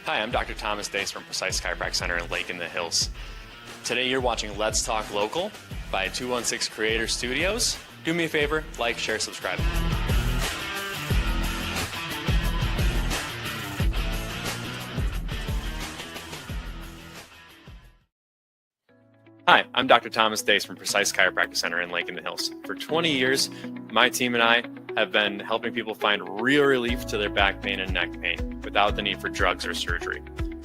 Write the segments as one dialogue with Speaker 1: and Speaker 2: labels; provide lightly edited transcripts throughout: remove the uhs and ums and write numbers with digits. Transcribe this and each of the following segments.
Speaker 1: Hi, I'm Dr. Thomas Dace from Precise Chiropractic Center in Lake in the Hills. Today you're watching Let's Talk Local by 216 Creator Studios. Do me a favor, like, share, subscribe. Hi, I'm Dr. Thomas Dace from Precise Chiropractic Center in Lake in the Hills. For 20 years, my team and I have been helping people find real relief to their back pain and neck pain without the need for drugs or surgery.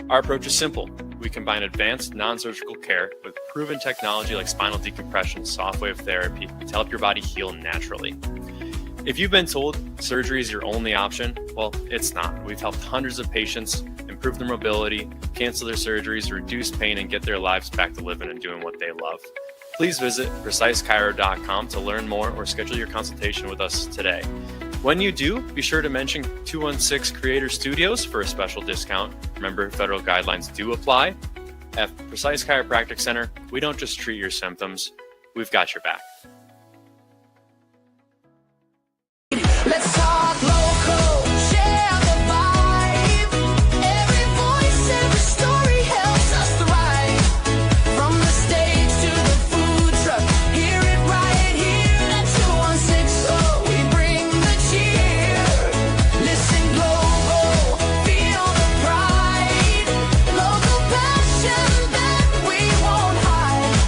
Speaker 1: Our approach is simple. We combine advanced non-surgical care with proven technology like spinal decompression, soft wave therapy to help your body heal naturally. If you've been told surgery is your only option, well, it's not. We've helped hundreds of patients improve their mobility, cancel their surgeries, reduce pain, and get their lives back to living and doing what they love. Please visit precisechiro.com to learn more or schedule your consultation with us today. When you do, be sure to mention 216 Creator Studios for a special discount. Remember, federal guidelines do apply. At Precise Chiropractic Center, we don't just treat your symptoms, we've got your back.
Speaker 2: Let's talk local, share the vibe. Every voice, every story helps us thrive. From the stage to the food truck, hear it right here at 216. Oh, we bring the cheer. Listen global, feel the pride. Local passion that we won't hide.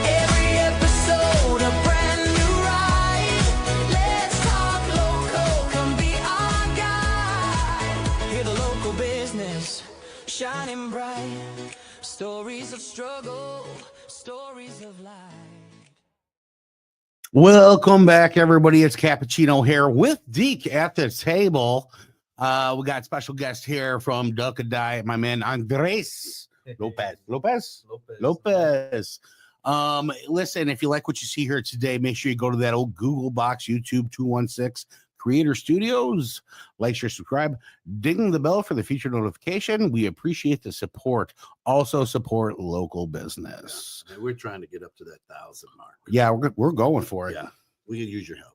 Speaker 2: Every episode a brand new ride. Let's talk local, come be our guide. Hear the local business shining bright. Stories of struggle, stories of life.
Speaker 3: Welcome back, everybody. It's Cappuccino here with Deke at the table. We got special guest here from Duck a Diet, my man Andrés Lopez. Listen, if you like what you see here today, make sure you go to that old Google box, YouTube 216 Creator Studios. Like, share, subscribe, ding the bell for the future notification. We appreciate the support. Also support local business.
Speaker 4: Yeah, we're trying to get up to that 1,000 mark.
Speaker 3: Yeah, we're going for it.
Speaker 4: Yeah, we could use your help.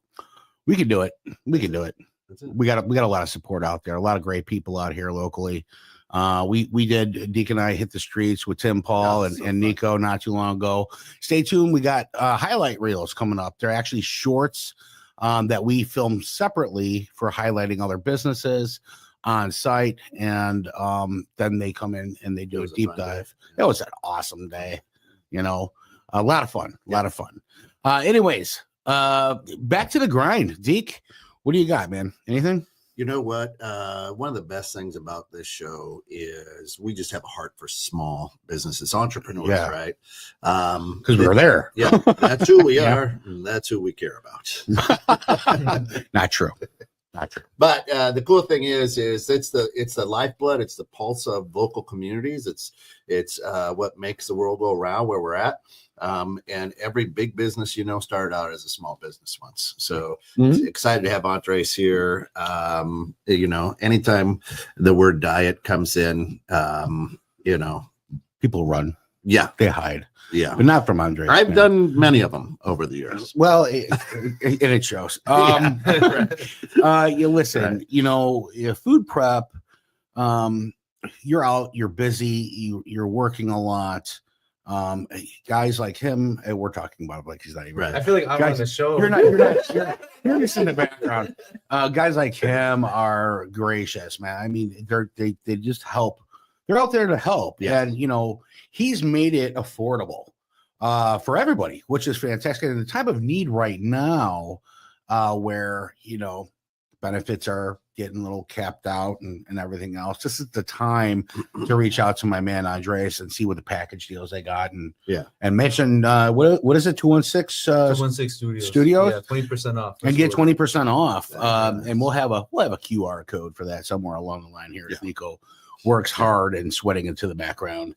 Speaker 3: We can do it. We can do it.
Speaker 4: That's it.
Speaker 3: We got a lot of support out there. A lot of great people out here locally. We did, Deke and I hit the streets with Tim Paul
Speaker 4: That's so
Speaker 3: and Nico not too long ago. Stay tuned. We got highlight reels coming up. They're actually shorts that we film separately for highlighting other businesses on site, and then they come in and they do a deep dive. It was an awesome day, you know, a lot of fun. Anyways, back to the grind. Deke, what do you got, man? Anything?
Speaker 4: You know what? One of the best things about this show is we just have a heart for small businesses, entrepreneurs, right?
Speaker 3: Because we were there.
Speaker 4: Yeah, that's who we are, and that's who we care about.
Speaker 3: Not true.
Speaker 4: But the cool thing is it's the lifeblood, it's the pulse of local communities. It's what makes the world go around where we're at. And every big business, started out as a small business once. So excited to have Andrés here. Anytime the word diet comes in,
Speaker 3: People run.
Speaker 4: Yeah,
Speaker 3: They hide.
Speaker 4: yeah.
Speaker 3: But not from Andrés.
Speaker 4: I've done many of them over the years.
Speaker 3: Well, it shows. You listen, food prep, you're out, you're busy, you're working a lot. Guys like him, and we're talking about it like he's not even
Speaker 4: Right.
Speaker 5: I feel like I'm
Speaker 3: Guys,
Speaker 5: on the show.
Speaker 3: you're just in the background. Guys like him are gracious, man. I mean, they just help. They're out there to help.
Speaker 4: Yeah.
Speaker 3: And he's made it affordable for everybody, which is fantastic. In the time of need right now, where benefits are getting a little capped out and everything else. This is the time to reach out to my man Andrés and see what the package deals they got, and mention what is it, 216
Speaker 5: 216
Speaker 3: Studios?
Speaker 5: Yeah, 20% off.
Speaker 3: and get
Speaker 5: sure.
Speaker 3: 20% off.
Speaker 4: Nice.
Speaker 3: And we'll have a QR code for that somewhere along the line here. As Nico works hard and sweating into the background.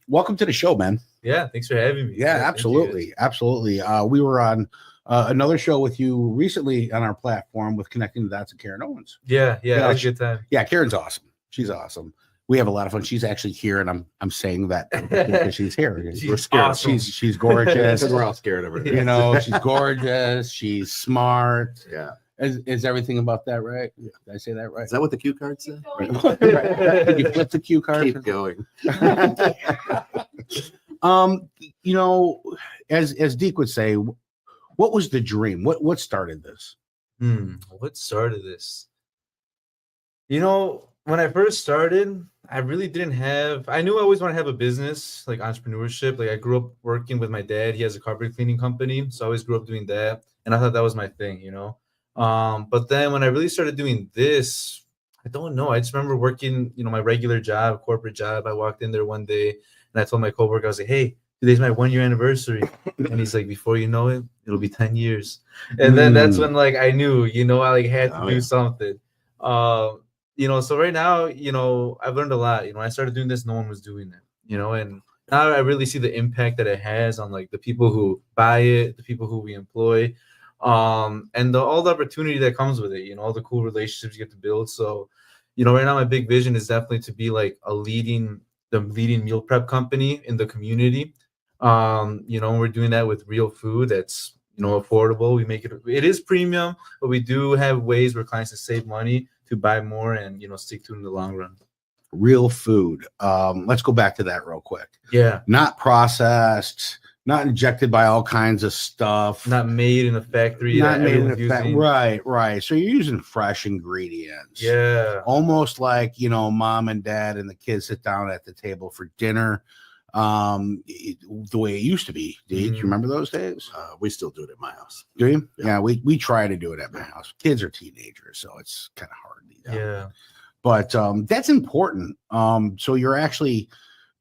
Speaker 3: Welcome to the show, man.
Speaker 5: Yeah, thanks for having me.
Speaker 3: Yeah,
Speaker 5: thank you,
Speaker 3: absolutely. We were on another show with you recently on our platform with Connecting the Dots and Karen Owens.
Speaker 5: Yeah, that was a good time.
Speaker 3: Yeah, Karen's awesome. She's awesome. We have a lot of fun. She's actually here, and I'm saying that because she's here.
Speaker 5: She's
Speaker 3: We're scared.
Speaker 5: awesome.
Speaker 3: She's gorgeous.
Speaker 4: Because we're all scared of her.
Speaker 3: She's gorgeous. She's smart.
Speaker 4: Yeah.
Speaker 3: Is everything about that right? Did I say that right?
Speaker 4: Is that what the cue card said?
Speaker 3: Did you flip the cue card?
Speaker 4: Keep going.
Speaker 3: You know, as Deke would say, what was the dream? What started this?
Speaker 5: What started this? You know, when I first started, I really didn't have. I knew I always want to have a business, like entrepreneurship. Like I grew up working with my dad. He has a carpet cleaning company, so I always grew up doing that, and I thought that was my thing, you know. But then when I really started doing this, I don't know. I just remember working, you know, my regular job, corporate job. I walked in there one day and I told my coworker, I was like, "Hey, today's my 1 year anniversary," and he's like, "Before you know it, it'll be 10 years." And then that's when like I knew, you know, I like had to do something. You know, so right now, you know, I've learned a lot. You know, I started doing this, no one was doing it, you know, and now I really see the impact that it has on like the people who buy it, the people who we employ, and all the opportunity that comes with it, you know, all the cool relationships you get to build. So, you know, right now my big vision is definitely to be like the leading meal prep company in the community. You know, we're doing that with real food that's, you know, affordable. We make it is premium, but we do have ways where clients can save money to buy more and, you know, stick to it in the long run.
Speaker 3: Real food. Let's go back to that real quick.
Speaker 5: Yeah.
Speaker 3: Not processed, not injected by all kinds of stuff.
Speaker 5: Not made in a factory.
Speaker 3: Not made in a factory. Right. So you're using fresh ingredients.
Speaker 5: Yeah.
Speaker 3: Almost like, you know, mom and dad and the kids sit down at the table for dinner. The way it used to be. Do you remember those days?
Speaker 4: We still do it at my house.
Speaker 3: Do you? Yeah, we try to do it at my house. Kids are teenagers, so it's kind of hard.
Speaker 5: Yeah.
Speaker 3: But that's important. So you're actually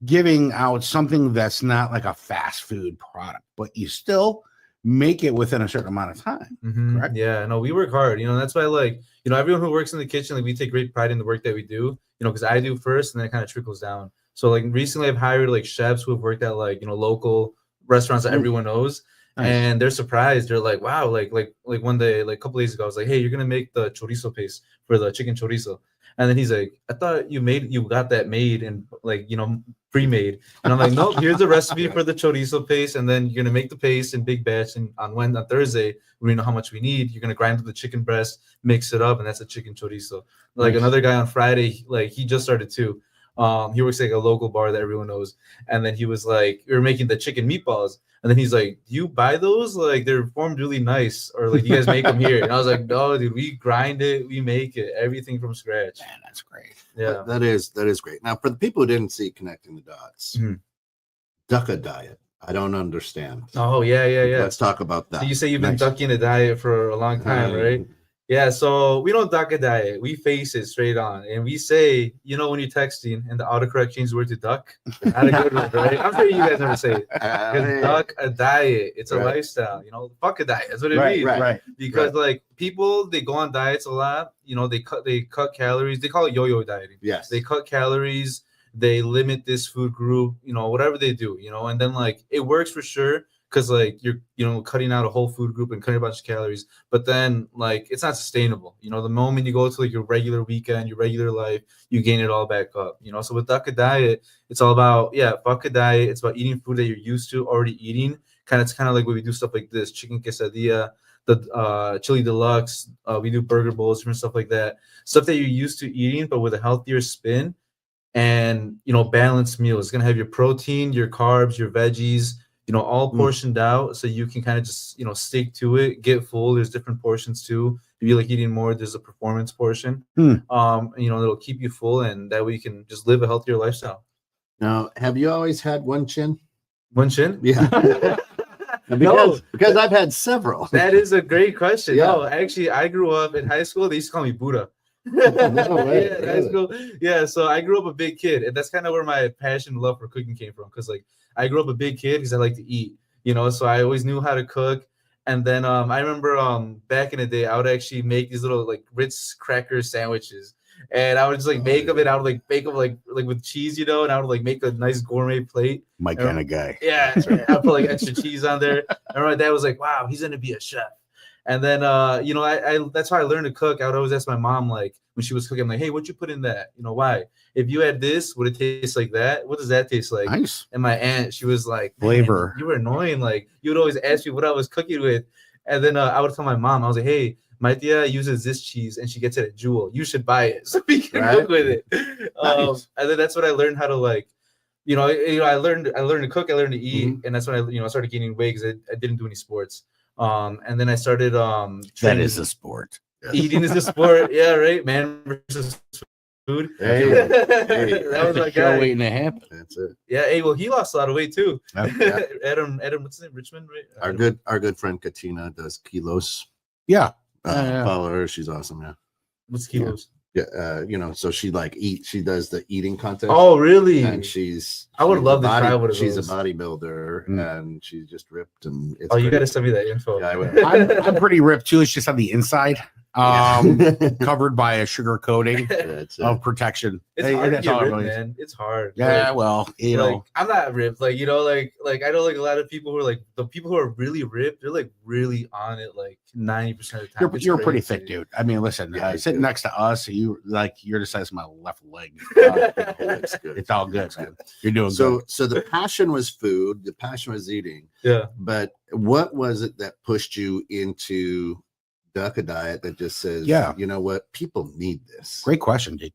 Speaker 3: giving out something that's not like a fast food product, but you still make it within a certain amount of time. Correct?
Speaker 5: Yeah, no, we work hard. You know, that's why, like, you know, everyone who works in the kitchen, like, we take great pride in the work that we do, you know, because I do first and then it kind of trickles down. So, like, recently I've hired like chefs who have worked at like, you know, local restaurants that everyone knows. Nice. And they're surprised. They're like, wow, like one day, like a couple days ago, I was like, hey, you're gonna make the chorizo paste for the chicken chorizo. And then he's like, I thought you got that made and like, you know, pre-made. And I'm like, nope, here's the recipe for the chorizo paste. And then you're gonna make the paste in big batch. And on Thursday, we know how much we need. You're gonna grind up the chicken breast, mix it up, and that's a chicken chorizo. Like another guy on Friday, like he just started too. He works like a local bar that everyone knows. And then he was like, we were making the chicken meatballs. And then he's like, do you buy those? Like, they're formed really nice. Or like, you guys make them here? And I was like, no, dude, we grind it. We make it. Everything from scratch.
Speaker 3: Man, that's great.
Speaker 5: Yeah.
Speaker 4: That is great. Now, for the people who didn't see Connecting the Dots, duck diet. I don't understand.
Speaker 5: Oh, yeah.
Speaker 4: Let's talk about that.
Speaker 5: So you say you've been ducking a diet for a long time, right? Yeah, so we don't duck a diet. We face it straight on. And we say, you know, when you're texting and the autocorrect changes the word to duck, not a good one, right? I'm sure you guys never say it. Duck a diet. It's a lifestyle, you know, fuck a diet. That's what it means.
Speaker 3: Right.
Speaker 5: Because like people, they go on diets a lot, you know, they cut calories. They call it yo-yo dieting.
Speaker 4: Yes.
Speaker 5: They cut calories, they limit this food group, you know, whatever they do, you know, and then like it works for sure. Because like you're, you know, cutting out a whole food group and cutting a bunch of calories, but then like it's not sustainable. You know, the moment you go to like your regular weekend, your regular life, you gain it all back up. You know, so with duck a diet, it's all about fuck a diet. It's about eating food that you're used to already eating. It's kind of like when we do stuff like this: chicken quesadilla, the chili deluxe. We do burger bowls, different stuff like that. Stuff that you're used to eating, but with a healthier spin, and you know, balanced meal. It's gonna have your protein, your carbs, your veggies. You know, all portioned out so you can kind of just, you know, stick to it, get full. There's different portions too. If you like eating more, there's a performance portion. You know, it'll keep you full and that way you can just live a healthier lifestyle.
Speaker 4: Now, have you always had one chin?
Speaker 5: One chin?
Speaker 4: Yeah. because I've had several.
Speaker 5: That is a great question.
Speaker 4: Yeah.
Speaker 5: No, actually, I grew up in high school. They used to call me Buddha. Yeah, so I grew up a big kid, and that's kind of where my passion and love for cooking came from. Because like I grew up a big kid because I like to eat, you know, so I always knew how to cook. And then I remember back in the day, I would actually make these little like Ritz cracker sandwiches, and I would just like make them, and I would like bake them like with cheese, you know, and I would like make a nice gourmet plate.
Speaker 3: My kind of guy.
Speaker 5: Yeah, that's right. I put like extra cheese on there. And my dad was like, "Wow, he's gonna be a chef." And then, you know, I that's how I learned to cook. I would always ask my mom, like, when she was cooking, I'm like, hey, what'd you put in that? You know, why? If you had this, would it taste like that? What does that taste like?
Speaker 3: Nice.
Speaker 5: And my aunt, she was like,
Speaker 3: flavor.
Speaker 5: You were annoying. Like, you would always ask me what I was cooking with. And then I would tell my mom, I was like, hey, my tia uses this cheese and she gets it at Jewel. You should buy it so we can
Speaker 4: Right.
Speaker 5: cook with it.
Speaker 3: Nice.
Speaker 5: And then that's what I learned how to like. I learned to cook. I learned to eat,
Speaker 4: Mm-hmm.
Speaker 5: and that's when I started gaining weight because I didn't do any sports. And then I started
Speaker 3: That
Speaker 5: training.
Speaker 3: is a sport.
Speaker 5: Eating is a sport. Yeah, right. Man versus food.
Speaker 4: Hey,
Speaker 5: That was my
Speaker 3: Show
Speaker 5: guy.
Speaker 3: waiting to happen.
Speaker 4: That's it.
Speaker 5: Yeah. Hey, well, he lost a lot of weight too.
Speaker 3: Yeah.
Speaker 5: Adam, what's his name? Richmond, right?
Speaker 4: Our good friend Katina does kilos.
Speaker 3: Yeah. Yeah.
Speaker 4: Follow her. She's awesome. Yeah.
Speaker 5: What's kilos?
Speaker 4: Yeah. So she she does the eating contest.
Speaker 5: Oh, really?
Speaker 4: And
Speaker 5: I would love to
Speaker 4: a
Speaker 5: try one of
Speaker 4: She's
Speaker 5: those.
Speaker 4: a bodybuilder, and she's just ripped. And it's
Speaker 5: Oh, you
Speaker 4: great.
Speaker 5: got to send me that info.
Speaker 4: Yeah, I will.
Speaker 3: I'm pretty ripped too. It's just on the inside,
Speaker 4: Yeah.
Speaker 3: covered by a sugar coating
Speaker 4: That's it.
Speaker 3: of protection.
Speaker 5: It's
Speaker 3: Hey,
Speaker 5: hard to
Speaker 3: that's
Speaker 5: get
Speaker 3: all it
Speaker 5: ripped,
Speaker 3: really is.
Speaker 5: man. It's hard.
Speaker 3: Yeah,
Speaker 5: Like,
Speaker 3: well, you know,
Speaker 5: I'm not ripped. Like, like I know like a lot of people who are like the people who are really ripped, they're like really on it like 90% of the time. It's
Speaker 3: you're pretty
Speaker 5: crazy.
Speaker 3: thick, dude. I mean, listen,
Speaker 4: Yeah,
Speaker 3: sitting
Speaker 4: dude.
Speaker 3: next to us, you're the size of my left leg.
Speaker 4: That's good.
Speaker 3: It's all good, man. You're doing
Speaker 4: So
Speaker 3: good.
Speaker 4: so the passion was food, the passion was eating.
Speaker 5: Yeah.
Speaker 4: But what was it that pushed you into duck a diet that just says,
Speaker 3: Yeah.
Speaker 4: you know what, people need this?
Speaker 3: Great question, dude.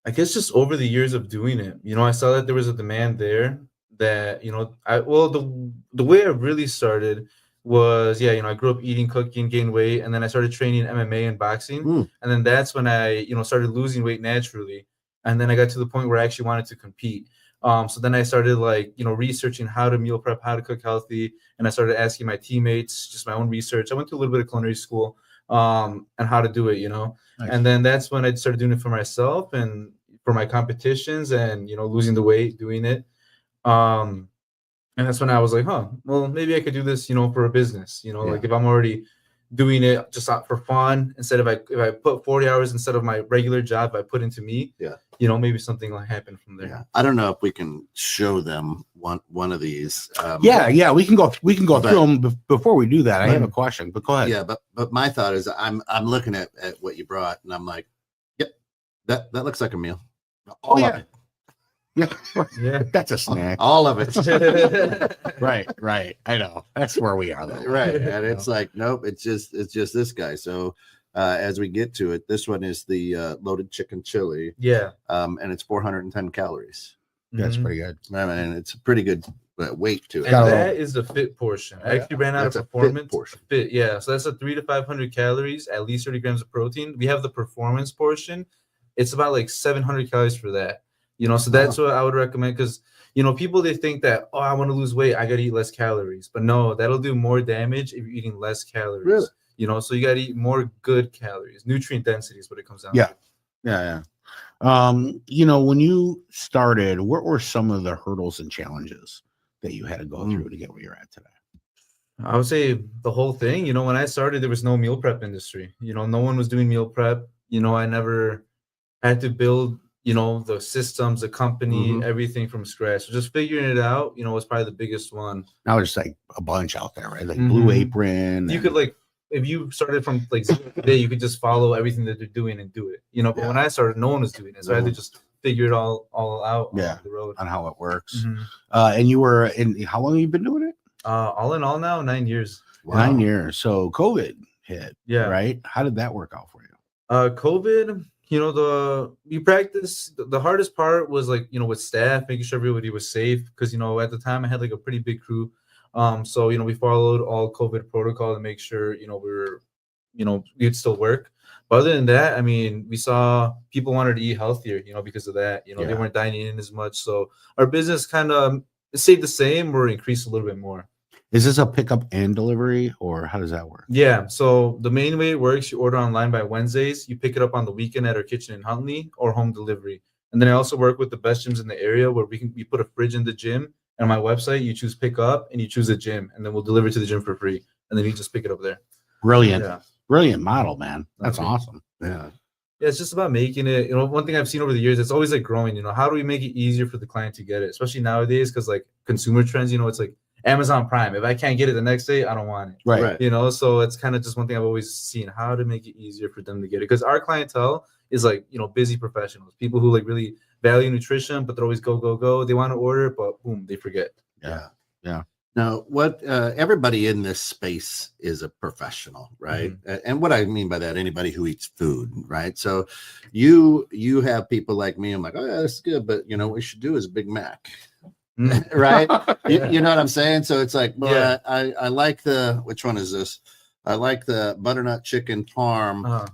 Speaker 5: I guess just over the years of doing it, I saw that there was a demand there that, the way I really started was, I grew up eating, cooking, gained weight, and then I started training MMA and boxing.
Speaker 4: Mm.
Speaker 5: And then that's when I, started losing weight naturally. And then I got to the point where I actually wanted to compete. So then I started researching how to meal prep, how to cook healthy. And I started asking my teammates, just my own research. I went to a little bit of culinary school and how to do it,
Speaker 3: Nice.
Speaker 5: And then that's when I started doing it for myself and for my competitions and, losing the weight, doing it. And that's when I was like, well, maybe I could do this, for a business, like if I'm already doing it just for fun, instead of if I put 40 hours instead of my regular job, I put into me, maybe something will happen from there.
Speaker 4: Yeah. I don't know if we can show them one of these.
Speaker 3: Yeah, we can go
Speaker 4: But-
Speaker 3: through them before we do that. I have a question, but go ahead.
Speaker 4: Yeah, but my thought is I'm looking at what you brought and I'm like, yep, that looks like a meal. All
Speaker 3: yeah.
Speaker 4: of it.
Speaker 3: Yeah,
Speaker 5: Yeah.
Speaker 3: that's a snack.
Speaker 4: All of it.
Speaker 3: Right. I know. That's where we are, though.
Speaker 4: Right. And it's like, nope, it's just this guy. So as we get to it, this one is the loaded chicken chili.
Speaker 5: Yeah.
Speaker 4: And it's 410 calories.
Speaker 3: That's
Speaker 5: Mhm.
Speaker 3: pretty good.
Speaker 4: I mean, it's a pretty good weight to it.
Speaker 5: And
Speaker 3: Got a
Speaker 5: that is the fit portion. I actually ran out
Speaker 4: That's a
Speaker 5: of
Speaker 4: fit
Speaker 5: performance
Speaker 4: portion.
Speaker 5: Fit, yeah. So that's a 300 to 500 calories, at least 30 grams of protein. We have the performance portion. It's about like 700 calories for that. So that's what I would recommend because people they think that I want to lose weight, I gotta eat less calories, but no, that'll do more damage if you're eating less calories.
Speaker 4: Really?
Speaker 5: So you gotta eat more good calories, nutrient density is what it comes down
Speaker 3: Yeah.
Speaker 5: to.
Speaker 3: Yeah. When you started, what were some of the hurdles and challenges that you had to go through to get where you're at today?
Speaker 5: I would say the whole thing. When I started, there was no meal prep industry. No one was doing meal prep. I never had to build the systems, the company, everything from scratch. So just figuring it out, was probably the biggest one.
Speaker 3: Now there's like a bunch out there, right? Like Blue Apron.
Speaker 5: You could if you started from today, you could just follow everything that they're doing and do it. But when I started, no one was doing it, so I had to just figure it all out on the road.
Speaker 3: on how it works.
Speaker 5: Mhm.
Speaker 3: And you were in how long have you been doing it?
Speaker 5: All in all, now 9 years.
Speaker 4: Wow.
Speaker 3: 9 years. So COVID hit.
Speaker 5: Yeah.
Speaker 3: Right. How did that work out for you?
Speaker 5: COVID, you practice. The hardest part was with staff, making sure everybody was safe because at the time I had a pretty big crew. So we followed all COVID protocol to make sure we were we'd still work. But other than that, I mean, we saw people wanted to eat healthier, because of that. They weren't dining in as much. So our business kind of stayed the same or increased a little bit more.
Speaker 3: Is this a pickup and delivery, or how does that work?
Speaker 5: Yeah. So the main way it works, you order online by Wednesdays. You pick it up on the weekend at our kitchen in Huntley or home delivery. And then I also work with the best gyms in the area where we put a fridge in the gym. And on my website, you choose pick up and you choose a gym, and then we'll deliver to the gym for free. And then you just pick it up there.
Speaker 3: Brilliant.
Speaker 5: Yeah.
Speaker 3: Brilliant model, man. That's
Speaker 5: Okay.
Speaker 3: awesome.
Speaker 4: Yeah.
Speaker 5: Yeah, it's just about making it. One thing I've seen over the years, it's always growing. How do we make it easier for the client to get it, especially nowadays? Because consumer trends, it's like Amazon Prime. If I can't get it the next day, I don't want it.
Speaker 3: Right.
Speaker 5: So it's kind of just one thing I've always seen, how to make it easier for them to get it. Because our clientele is busy professionals, people who really value nutrition, but they're always go. They want to order, but boom, they forget.
Speaker 3: Yeah.
Speaker 4: Now, what everybody in this space is a professional, right? And what I mean by that, anybody who eats food, right? So you have people like me. I'm like, oh yeah, this is good, but you know what we should do is a Big Mac, right? You know what I'm saying? So it's like, well, I like the, which one is this? I like the butternut chicken parm,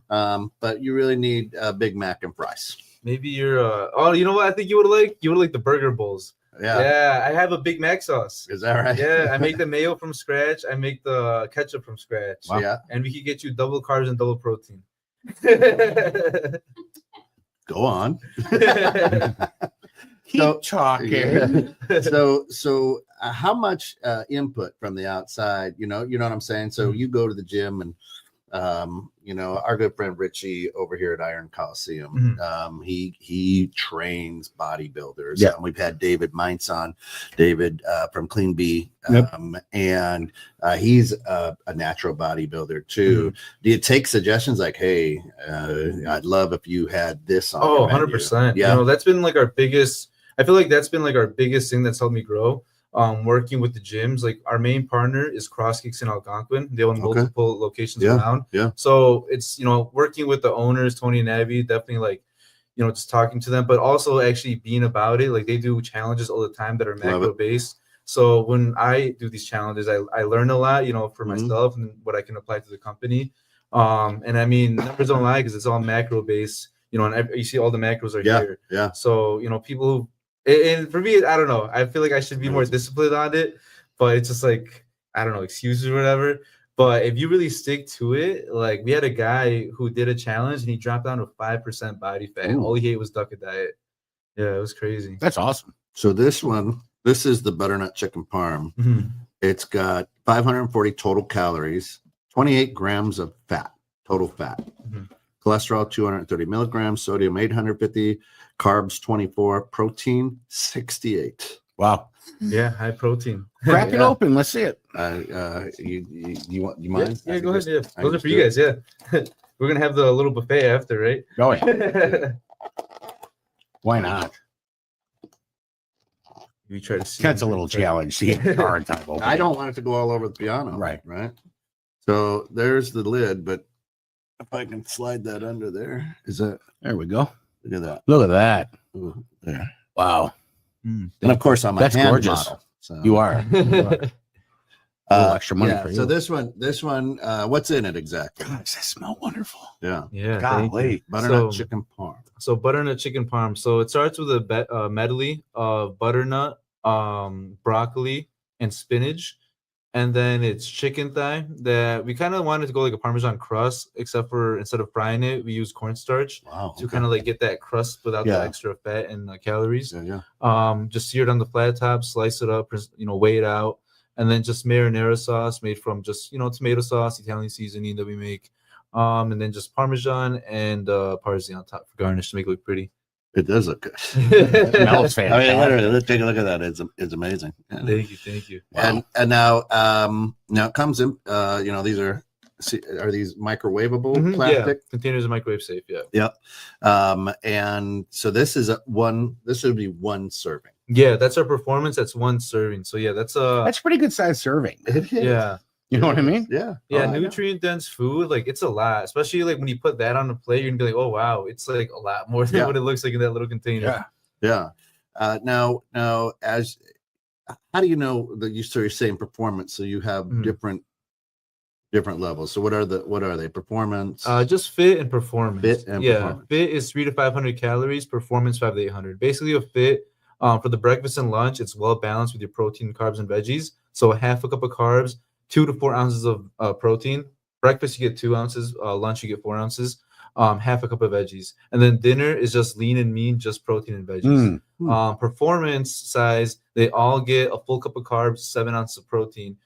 Speaker 4: but you really need a Big Mac and fries.
Speaker 5: Maybe you're oh, you know what I think you would like? You would like the burger bowls. Yeah, I have a Big Mac sauce.
Speaker 4: Is that right?
Speaker 5: Yeah, I make the mayo from scratch. I make the ketchup from scratch.
Speaker 3: Wow.
Speaker 4: Yeah.
Speaker 5: And we could get you double carbs and double protein.
Speaker 4: Go on.
Speaker 3: Keep talking.
Speaker 4: So how much input from the outside, you know what I'm saying? So you go to the gym and you know, our good friend Richie over here at Iron Coliseum, he trains bodybuilders.
Speaker 3: Yeah.
Speaker 4: We've had David Mintz on, David from Clean Bee, and he's a natural bodybuilder too. Do you take suggestions like, hey, I'd love if you had this on your menu?
Speaker 5: 100%.
Speaker 4: Yeah.
Speaker 5: You know, that's been like our biggest, I feel like that's been like our biggest thing that's helped me grow. Working with the gyms, like our main partner is CrossGeeks in Algonquin. They own multiple locations around.
Speaker 4: Yeah.
Speaker 5: So it's, you know, working with the owners, Tony and Abby, definitely like, you know, just talking to them, but also actually being about it. Like they do challenges all the time that are macro based. So when I do these challenges, I learn a lot, you know, for myself and what I can apply to the company. And I mean, numbers don't lie because it's all macro based, you know, and you see all the macros are here.
Speaker 4: Yeah.
Speaker 5: So, you know, people who, and for me, I don't know. I feel like I should be more disciplined on it, but it's just like, I don't know, excuses or whatever. But if you really stick to it, like we had a guy who did a challenge and he dropped down to 5% body fat. All he ate was duck a diet. Yeah, it was crazy.
Speaker 3: That's awesome.
Speaker 4: So this is the butternut chicken parm. It's got 540 total calories, 28 grams of fat, total fat. Cholesterol 230 milligrams, sodium 850, carbs 24, protein 68.
Speaker 3: Wow.
Speaker 5: Yeah, high protein.
Speaker 3: Crack it open. Let's see it.
Speaker 4: You mind?
Speaker 5: Yeah, go ahead. Yeah. Those are for you guys. Yeah. We're going to have the little buffet after, right?
Speaker 3: Oh, yeah. Why not?
Speaker 5: We try to see.
Speaker 3: That's a little challenge. See, hard time opening.
Speaker 4: I don't want it to go all over the piano.
Speaker 3: Right.
Speaker 4: So there's the lid, but if I can slide that under there, is that?
Speaker 3: There we go.
Speaker 4: Look at that.
Speaker 3: Look at that.
Speaker 4: Ooh, there.
Speaker 3: Wow.
Speaker 4: And of course, I'm
Speaker 3: That's
Speaker 4: a hand
Speaker 3: gorgeous.
Speaker 4: model. So.
Speaker 3: You are. You are. A little extra money for you.
Speaker 4: So this one, what's in it exactly?
Speaker 3: God, does that smell wonderful?
Speaker 4: Yeah.
Speaker 5: Yeah.
Speaker 3: Golly.
Speaker 4: Butternut chicken parm.
Speaker 5: So butternut chicken parm. So it starts with a medley of butternut, broccoli, and spinach. And then it's chicken thigh that we kind of wanted to go like a Parmesan crust, except for instead of frying it, we use cornstarch to kind of like get that crust without the extra fat and calories. Just sear it on the flat top, slice it up, you know, weigh it out, and then just marinara sauce made from just, you know, tomato sauce, Italian seasoning that we make, and then just Parmesan and parsley on top for garnish to make it look pretty.
Speaker 4: It does look good.
Speaker 3: It smells fantastic.
Speaker 4: I mean, literally, let's take a look at that. It's amazing.
Speaker 5: Thank you.
Speaker 4: Wow. And now it comes in. You know, these are these microwavable plastic?
Speaker 5: Yeah, containers are microwave safe. Yeah.
Speaker 4: Yep. And so this is this would be one serving.
Speaker 5: Yeah, that's our performance. That's one serving. So yeah, that's
Speaker 3: pretty good size serving.
Speaker 5: Yeah.
Speaker 3: You know what I mean?
Speaker 4: Yeah.
Speaker 5: Yeah, nutrient dense food, like it's a lot, especially like when you put that on a plate, you're gonna be like, oh wow, it's like a lot more than what it looks like in that little container.
Speaker 4: Yeah. Now, as how do you know that you're saying performance? So you have different levels. So what are they? Performance?
Speaker 5: Just fit and performance.
Speaker 4: Performance.
Speaker 5: Fit is 300 to 500 calories. Performance 500 to 800. Basically, a fit for the breakfast and lunch, it's well balanced with your protein, carbs, and veggies. So a half a cup of carbs, 2 to 4 ounces of protein. Breakfast, you get 2 ounces. Lunch, you get 4 ounces. Half a cup of veggies. And then dinner is just lean and mean, just protein and veggies. Performance size, they all get a full cup of carbs, 7 ounces of protein.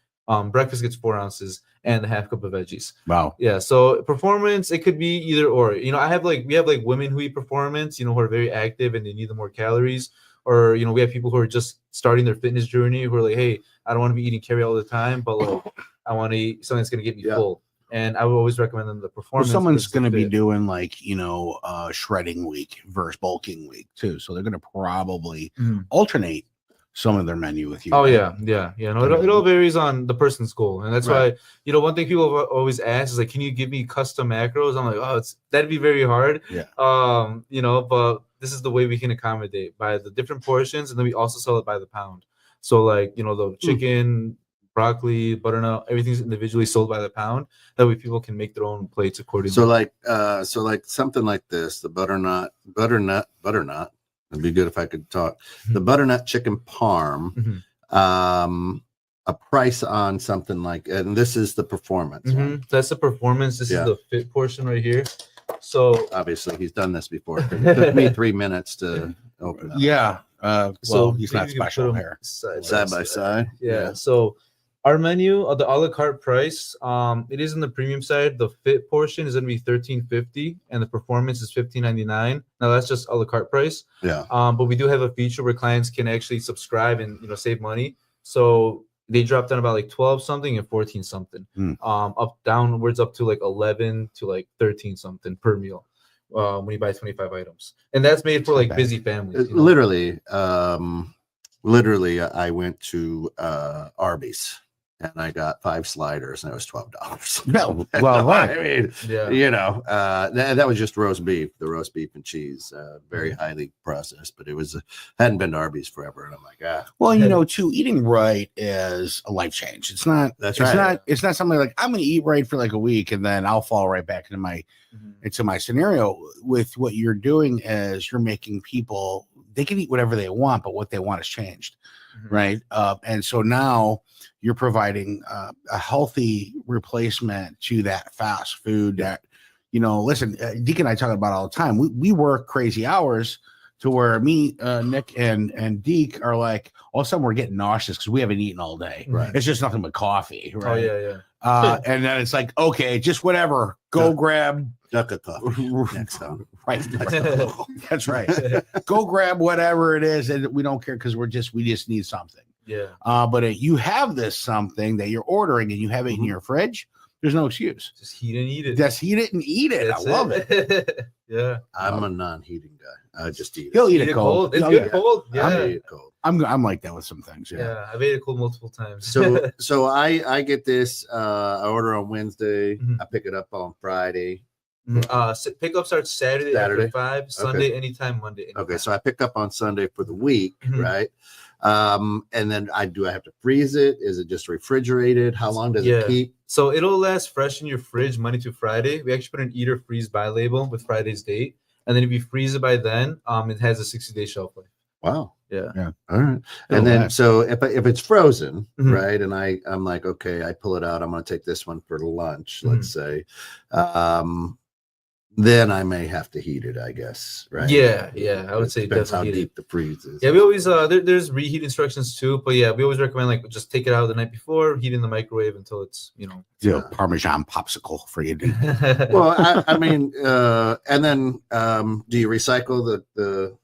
Speaker 5: Breakfast gets 4 ounces and a half cup of veggies.
Speaker 3: Wow.
Speaker 5: Yeah. So performance, it could be either or. You know, we have women who eat performance, you know, who are very active and they need the more calories. Or, you know, we have people who are just starting their fitness journey who are like, hey, I don't want to be eating carry all the time, but like I want to eat something that's going to get me full. And I would always recommend them the performance.
Speaker 3: Well, someone's going to be doing like, you know, shredding week versus bulking week too. So they're going to probably alternate some of their menu with you.
Speaker 5: Oh
Speaker 3: right?
Speaker 5: yeah. No, it all varies on the person's goal, and that's
Speaker 3: Right.
Speaker 5: why one thing people have always ask is like, can you give me custom macros? I'm like, oh, that'd be very hard.
Speaker 3: Yeah.
Speaker 5: But this is the way we can accommodate by the different portions, and then we also sell it by the pound. So like the chicken, broccoli, butternut, everything's individually sold by the pound. That way people can make their own plates accordingly.
Speaker 4: So like something like this, the butternut. It'd be good if I could talk. The butternut chicken parm. A price on something like, and this is the performance. One.
Speaker 5: That's the performance. This is the fit portion right here. So
Speaker 4: obviously he's done this before. It took me 3 minutes to open up.
Speaker 3: Yeah.
Speaker 5: So
Speaker 3: he's not
Speaker 5: maybe you can
Speaker 3: special
Speaker 5: put 'em
Speaker 3: here.
Speaker 4: Side by side.
Speaker 5: Yeah. So our menu, the a la carte price, it is in the premium side. The fit portion is going to be $13.50, and the performance is $15.99. Now that's just a la carte price.
Speaker 4: Yeah.
Speaker 5: But we do have a feature where clients can actually subscribe and save money. So they drop down about like 12 something and 14 something. Up downwards up to like 11 to like 13 something per meal. When you buy 25 items, and that's made for like busy families.
Speaker 4: Literally, I went to Arby's and I got 5 sliders and it was $12.
Speaker 3: No, well, right.
Speaker 4: I mean, that was just roast beef, the roast beef and cheese, very highly processed, but it was hadn't been to Arby's forever, and I'm like,
Speaker 3: Well, too, eating right is a life change. It's not.
Speaker 4: That's
Speaker 3: it's
Speaker 4: right.
Speaker 3: Not. It's not something like I'm going to eat right for like a week and then I'll fall right back into my scenario. With what you're doing is you're making people, they can eat whatever they want, but what they want has changed, right? And so now you're providing a healthy replacement to that fast food that, listen, Deke and I talk about all the time. We work crazy hours to where me, Nick, and Deke are like, all of a sudden we're getting nauseous because we haven't eaten all day.
Speaker 4: Right.
Speaker 3: It's just nothing but coffee. Right.
Speaker 5: Oh, yeah.
Speaker 3: And then it's like, okay, just whatever. Go grab
Speaker 4: duck a coffee next time.
Speaker 3: Right. That's right. Go grab whatever it is, and we don't care because we just need something.
Speaker 5: Yeah.
Speaker 3: But if you have this something that you're ordering and you have it in your fridge, there's no excuse.
Speaker 5: Just heat and eat it.
Speaker 3: Just heat it and eat it.
Speaker 5: That's
Speaker 3: I love it.
Speaker 5: Yeah.
Speaker 4: I'm a non-heating guy. I just eat it.
Speaker 3: He'll eat it cold.
Speaker 5: It's good cold. Yeah.
Speaker 4: I eat it cold.
Speaker 3: I'm like that with some things.
Speaker 5: Yeah. I've ate it cold multiple times.
Speaker 4: So I get this. I order on Wednesday. I pick it up on Friday.
Speaker 5: Pickup starts Saturday after 5, Sunday anytime, Monday anytime.
Speaker 4: Okay, so I pick up on Sunday for the week, right? And then I have to freeze it. Is it just refrigerated? How long does it keep?
Speaker 5: So it'll last fresh in your fridge Monday to Friday. We actually put an eat or freeze by label with Friday's date, and then if you freeze it by then, it has a 60-day shelf life.
Speaker 4: Wow.
Speaker 5: Yeah.
Speaker 4: All right. And then so if it's frozen, right, and I'm like, okay, I pull it out. I'm going to take this one for lunch, let's say. Then I may have to heat it, I guess, right?
Speaker 5: Yeah. I would say
Speaker 4: depends how
Speaker 5: definitely
Speaker 4: deep the freeze is.
Speaker 5: Yeah, we always there's reheat instructions too, but yeah, we always recommend like just take it out the night before, heat in the microwave until it's
Speaker 3: Parmesan popsicle for you.
Speaker 4: Well, I mean, and then do you recycle the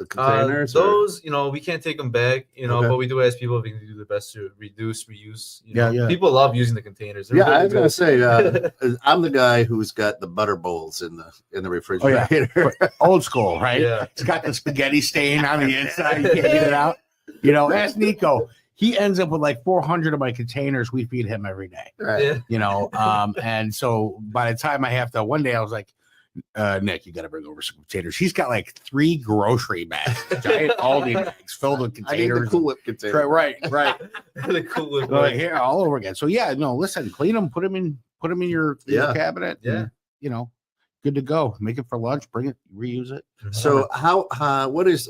Speaker 4: containers?
Speaker 5: Those, we can't take them back, but we do ask people if we can do the best to reduce, reuse. People love using the containers. They're
Speaker 4: I was
Speaker 5: really
Speaker 4: gonna say, I'm the guy who's got the butter bowls in the refrigerator.
Speaker 3: Old school, right?
Speaker 5: Yeah.
Speaker 3: It's got the spaghetti stain on the inside. You can't get it out. Ask Nico. He ends up with like 400 of my containers. We feed him every day.
Speaker 4: Right.
Speaker 3: And so by the time I have to, one day I was like, Nick, you got to bring over some containers. He's got like 3 grocery bags, giant Aldi bags filled with containers.
Speaker 4: I need the Cool Whip container.
Speaker 3: Right.
Speaker 5: the Cool Whip.
Speaker 3: Here, all over again. So listen, clean them, put them in your cabinet.
Speaker 5: Yeah.
Speaker 3: And, good to go. Make it for lunch. Bring it. Reuse it.
Speaker 4: So what is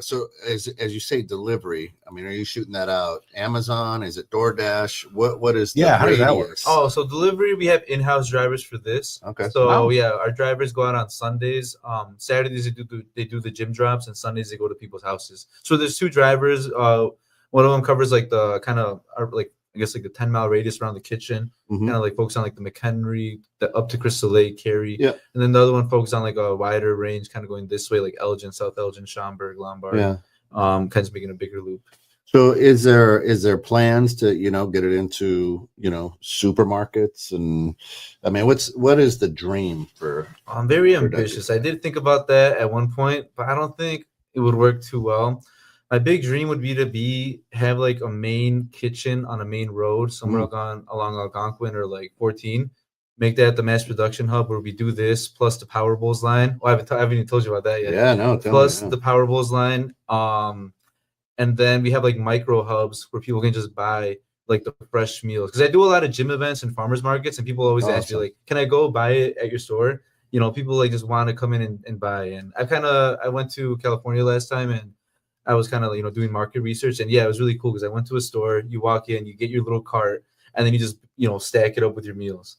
Speaker 4: so as you say delivery? I mean, are you shooting that out Amazon? Is it DoorDash? What is
Speaker 3: how does that work?
Speaker 5: Oh, so delivery, we have in-house drivers for this.
Speaker 4: Okay.
Speaker 5: So our drivers go out on Sundays. Saturdays they do the gym drops, and Sundays they go to people's houses. So there's 2 drivers. One of them covers like the kind of like, I guess, like a 10-mile radius around the kitchen, kind of like focus on like the McHenry, up to Crystal Lake, Cary. Yeah. And then the other one focus on like a wider range, kind of going this way, like Elgin, South Elgin, Schaumburg, Lombard. Yeah. Kind of making a bigger loop.
Speaker 4: So is there plans to, get it into, supermarkets? And I mean, what is the dream for?
Speaker 5: I'm very ambitious. I did think about that at one point, but I don't think it would work too well. My big dream would be to have like a main kitchen on a main road somewhere along Algonquin or like 14. Make that the mass production hub where we do this plus the Power Bowls line. Well, I haven't even told you about that yet.
Speaker 4: Yeah, no.
Speaker 5: Plus the Power Bowls line. And then we have like micro hubs where people can just buy like the fresh meals. Because I do a lot of gym events and farmers markets, and people always ask me like, "Can I go buy it at your store?" You know, people like just want to come in and buy. And I went to California last time, and I was kind of doing market research, and yeah, it was really cool because I went to a store. You walk in, you get your little cart, and then you just stack it up with your meals.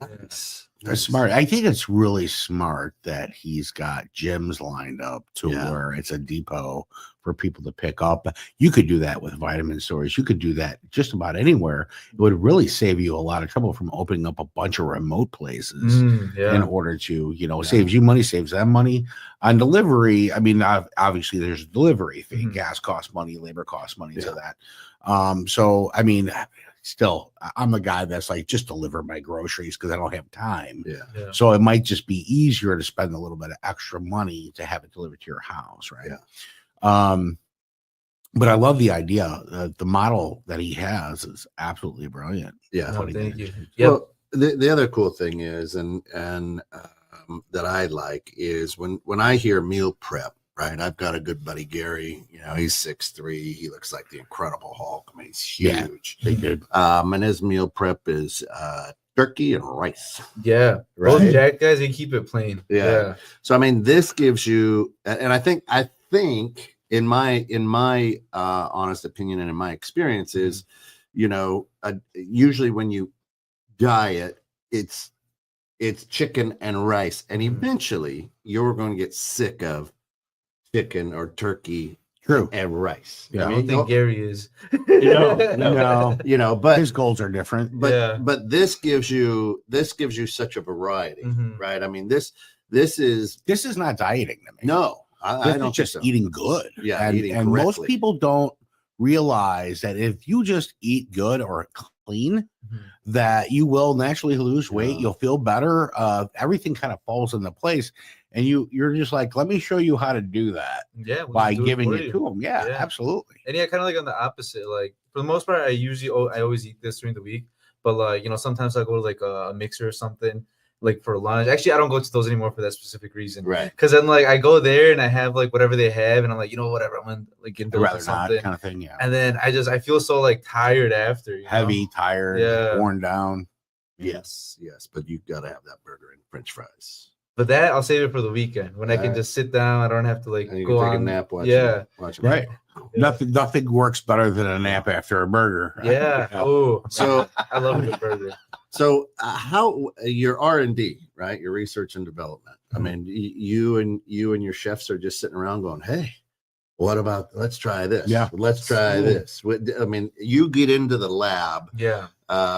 Speaker 4: Nice.
Speaker 3: That's smart. I think it's really smart that he's got gyms lined up to where it's a depot for people to pick up. You could do that with vitamin stores. You could do that just about anywhere. It would really save you a lot of trouble from opening up a bunch of remote places in order to, saves you money, saves them money on delivery. I mean, obviously there's a delivery fee, gas costs money, labor costs money to that. So, I mean, still, I'm the guy that's like, just deliver my groceries because I don't have time.
Speaker 4: Yeah.
Speaker 3: So it might just be easier to spend a little bit of extra money to have it delivered to your house, right? But I love the idea. The model that he has is absolutely brilliant.
Speaker 4: Yeah.
Speaker 5: No, thank you.
Speaker 4: Well, the other cool thing is, and that I like is when I hear meal prep. Right, I've got a good buddy Gary. He's 6'3". He looks like the Incredible Hulk. I mean, he's huge.
Speaker 3: They did.
Speaker 4: And his meal prep is turkey and rice.
Speaker 5: Yeah,
Speaker 4: right.
Speaker 5: Those Jack guys, they keep it plain. Yeah.
Speaker 4: So I mean, this gives you, and I think in my honest opinion and in my experience is, usually when you diet, it's chicken and rice, and eventually you're going to get sick of chicken or turkey and rice.
Speaker 3: Yeah,
Speaker 5: I don't think Gary is.
Speaker 3: No, but his goals are different.
Speaker 4: But this gives you such a variety, right? I mean, this is
Speaker 3: not dieting to me.
Speaker 4: No, I don't
Speaker 3: just
Speaker 4: think so.
Speaker 3: Eating good.
Speaker 4: Yeah, eating
Speaker 3: and
Speaker 4: correctly.
Speaker 3: Most people don't realize that if you just eat good or clean, that you will naturally lose weight. You'll feel better. Everything kind of falls into place. And you're just like, let me show you how to do that.
Speaker 5: Yeah,
Speaker 3: by giving it to them. Yeah, absolutely.
Speaker 5: And kind of like on the opposite. Like for the most part, I always eat this during the week. But like sometimes I go to like a mixer or something like for lunch. Actually, I don't go to those anymore for that specific reason.
Speaker 4: Right.
Speaker 5: Because then like I go there and I have like whatever they have, and I'm like, whatever, I'm gonna like get into something
Speaker 3: kind of thing. Yeah.
Speaker 5: And then I feel so like tired after.
Speaker 3: Heavy, tired, worn down.
Speaker 4: Yes. But you've got to have that burger and French fries.
Speaker 5: But that I'll save it for the weekend when I can just sit down. I don't have to like go
Speaker 4: take
Speaker 5: on
Speaker 4: a nap. Watch
Speaker 3: right. Yeah. Nothing works better than a nap after a burger. Right?
Speaker 5: Yeah. Oh, so I love a good burger.
Speaker 4: So how your R&D, right? Your research and development. I mean, you and your chefs are just sitting around going, "Hey, what about? Let's try this.
Speaker 3: Yeah,
Speaker 4: let's try this." I mean, you get into the lab.
Speaker 5: Yeah.